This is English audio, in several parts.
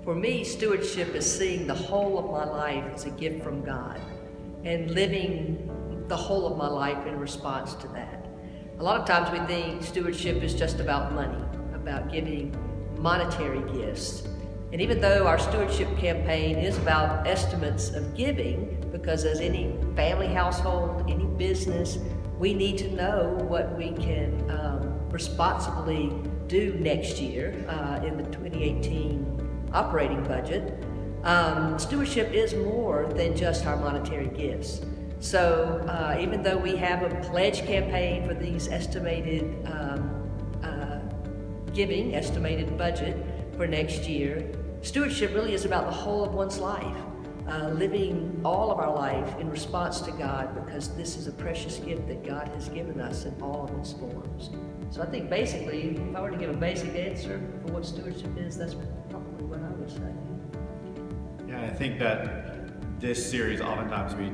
For me, stewardship is seeing the whole of my life as a gift from God and living the whole of my life in response to that. A lot of times we think stewardship is just about money, about giving monetary gifts. And even though our stewardship campaign is about estimates of giving, because as any family household, any business, we need to know what we can responsibly do next year in the 2018 operating budget. Stewardship is more than just our monetary gifts. So even though we have a pledge campaign for these estimated estimated budget for next year, stewardship really is about the whole of one's life, living all of our life in response to God, because this is a precious gift that God has given us in all of its forms. So I think basically, if I were to give a basic answer for what stewardship is, that's probably what I would say. Yeah, I think that this series, oftentimes we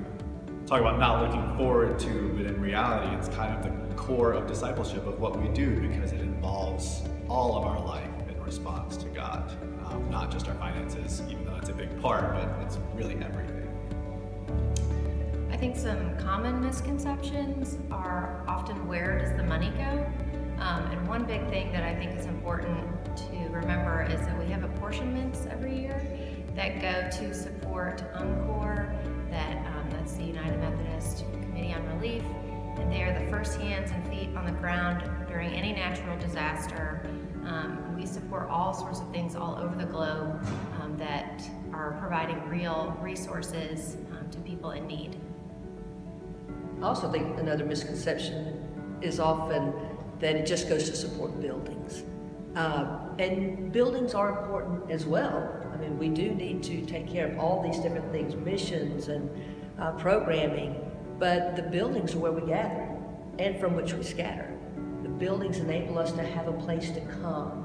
talk about not looking forward to, but in reality, it's kind of the core of discipleship of what we do, because it involves all of our life in response to God, not just our finances, even though it's a big part, but it's really everything. I think some common misconceptions are often, where does the money go? And one big thing that I think is important to remember is that we have apportionments every year that go to support UMCOR, that's the United Methodist Committee on Relief, and they are the first hands and feet on the ground during any natural disaster. We support all sorts of things all over the globe that are providing real resources to people in need. I also think another misconception is often that it just goes to support buildings. And buildings are important as well. I mean, we do need to take care of all these different things, missions and programming, but the buildings are where we gather and from which we scatter. The buildings enable us to have a place to come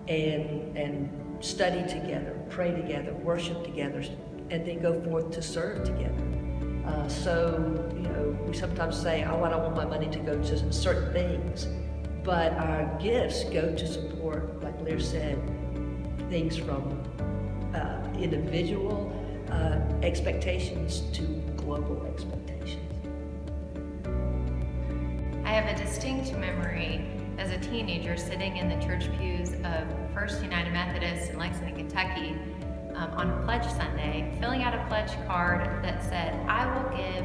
and study together, pray together, worship together, and then go forth to serve together. So, we sometimes say, oh, I don't want my money to go to certain things, but our gifts go to support, like Blair said, things from individual expectations to global expectations. I have a distinct memory as a teenager sitting in the church pews of First United Methodist in Lexington, Kentucky, on a pledge Sunday, filling out a pledge card that said, I will give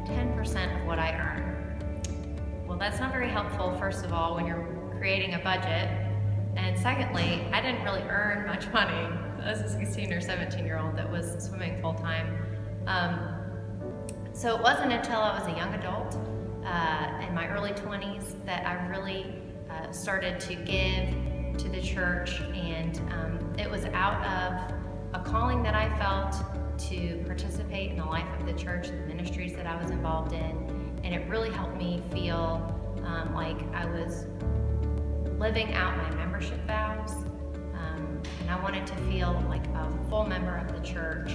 10% of what I earn. Well, that's not very helpful, first of all, when you're creating a budget. And secondly, I didn't really earn much money as a 16 or 17-year-old that was swimming full-time. So it wasn't until I was a young adult, in my early 20s, that I really started to give to the church, and it was out of a calling that I felt to participate in the life of the church and the ministries that I was involved in, and it really helped me feel like I was living out my membership vows, and I wanted to feel like a full member of the church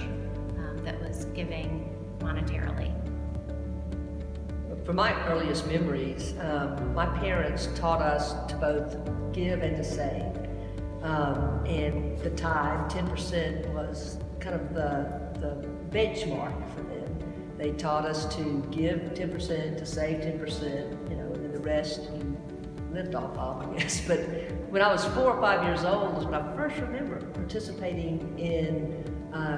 that was giving monetarily. From my earliest memories, my parents taught us to both give and to save. And the tithe, 10%, was kind of the benchmark for them. They taught us to give 10%, to save 10%, and then the rest you lived off of, I guess. But when I was 4 or 5 years old is when I first remember participating in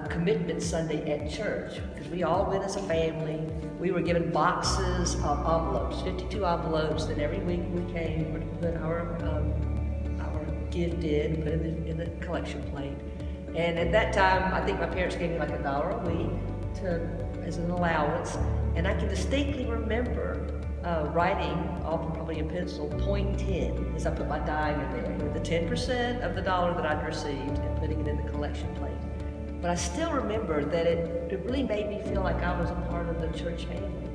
Commitment Sunday at church, because we all went as a family. We were given boxes of envelopes, 52 envelopes, that every week we came, we would put our gift in, put it in the collection plate. And at that time, I think my parents gave me like $1 a week as an allowance. And I can distinctly remember writing, often probably in pencil, point 10, as I put my dime in there, with the 10% of the dollar that I'd received and putting it in the collection plate. But I still remember that it really made me feel like I was a part of the church family.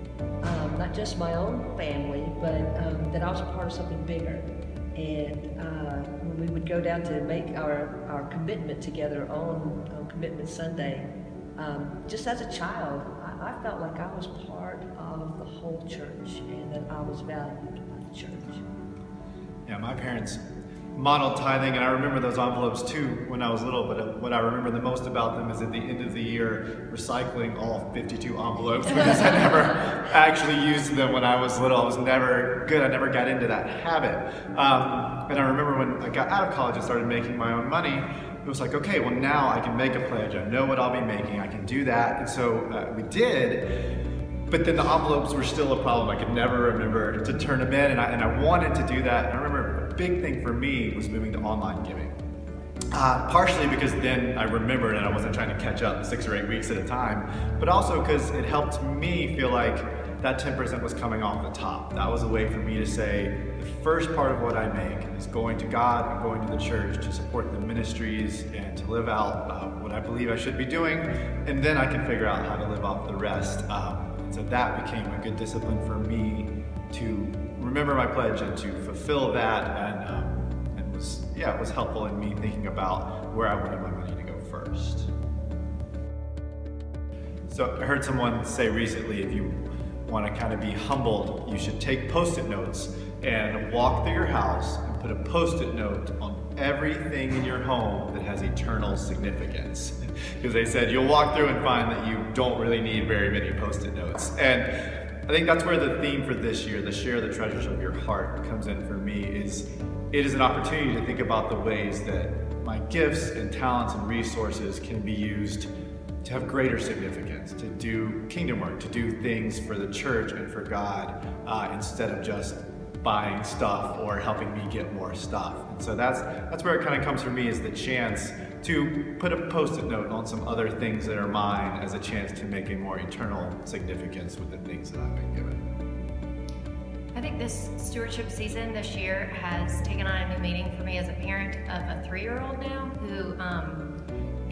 Not just my own family, but that I was a part of something bigger. And when we would go down to make our commitment together on Commitment Sunday, just as a child, I felt like I was part of the whole church and that I was valued by the church. Yeah, my parents modeled tithing, and I remember those envelopes too when I was little, but what I remember the most about them is at the end of the year recycling all 52 envelopes because I never actually used them when I was little. I was never good. I never got into that habit. And I remember when I got out of college and started making my own money, it was like, okay, well now I can make a pledge. I know what I'll be making. I can do that. And so we did. But then the envelopes were still a problem. I could never remember to turn them in, and I wanted to do that. And I remember a big thing for me was moving to online giving. Partially because then I remembered and I wasn't trying to catch up 6 or 8 weeks at a time, but also because it helped me feel like that 10% was coming off the top. That was a way for me to say, the first part of what I make is going to God and going to the church to support the ministries and to live out what I believe I should be doing, and then I can figure out how to live off the rest. And so that became a good discipline for me to remember my pledge and to fulfill that, and it was helpful in me thinking about where I wanted my money to go first. So I heard someone say recently, if you want to kind of be humbled, you should take Post-it notes and walk through your house and put a Post-it note on everything in your home that has eternal significance. Because they said you'll walk through and find that you don't really need very many Post-it notes. And I think that's where the theme for this year, the share the treasures of your heart, comes in for me. It is an opportunity to think about the ways that my gifts and talents and resources can be used to have greater significance, to do kingdom work, to do things for the church and for God, instead of just buying stuff or helping me get more stuff. And so that's where it kind of comes for me, is the chance to put a Post-it note on some other things that are mine as a chance to make a more eternal significance with the things that I've been given. I think this stewardship season this year has taken on a new meaning for me as a parent of a 3-year-old now who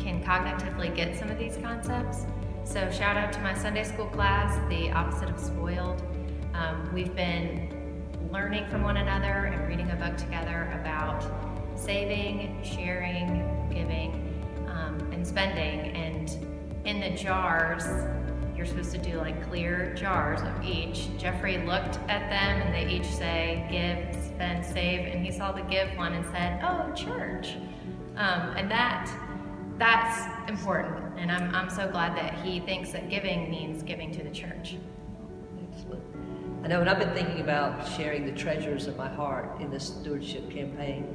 can cognitively get some of these concepts. So shout out to my Sunday school class, the opposite of spoiled. We've been learning from one another and reading a book together about saving, sharing, giving, and spending. And in the jars, you're supposed to do like clear jars of each. Jeffrey looked at them and they each say give, spend, save, and he saw the give one and said, oh, church. And that's important, and I'm so glad that he thinks that giving means giving to the church. Excellent. I know, and I've been thinking about sharing the treasures of my heart in this stewardship campaign.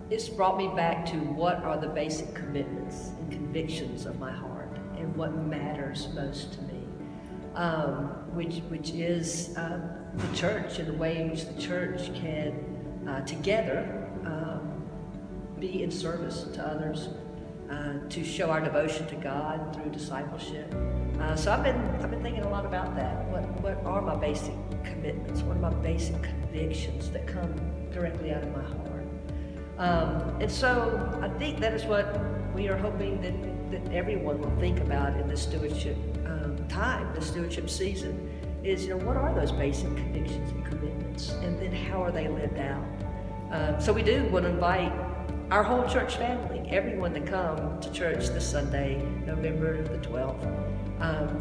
It's brought me back to what are the basic commitments and convictions of my heart and what matters most to me, which is the church and the way in which the church can together be in service to others, to show our devotion to God through discipleship. So I've been thinking a lot about that. What are my basic commitments? What are my basic convictions that come directly out of my heart? And so I think that is what we are hoping that everyone will think about in this stewardship time, the stewardship season, is, what are those basic convictions and commitments? And then how are they lived out? So we do want to invite our whole church family, everyone to come to church this Sunday, November the 12th,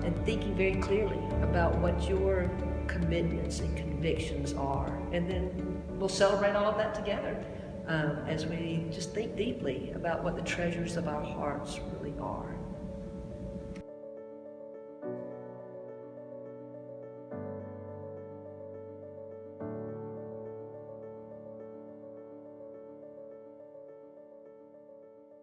and thinking very clearly about what your commitments and convictions are. And then we'll celebrate all of that together as we just think deeply about what the treasures of our hearts really are.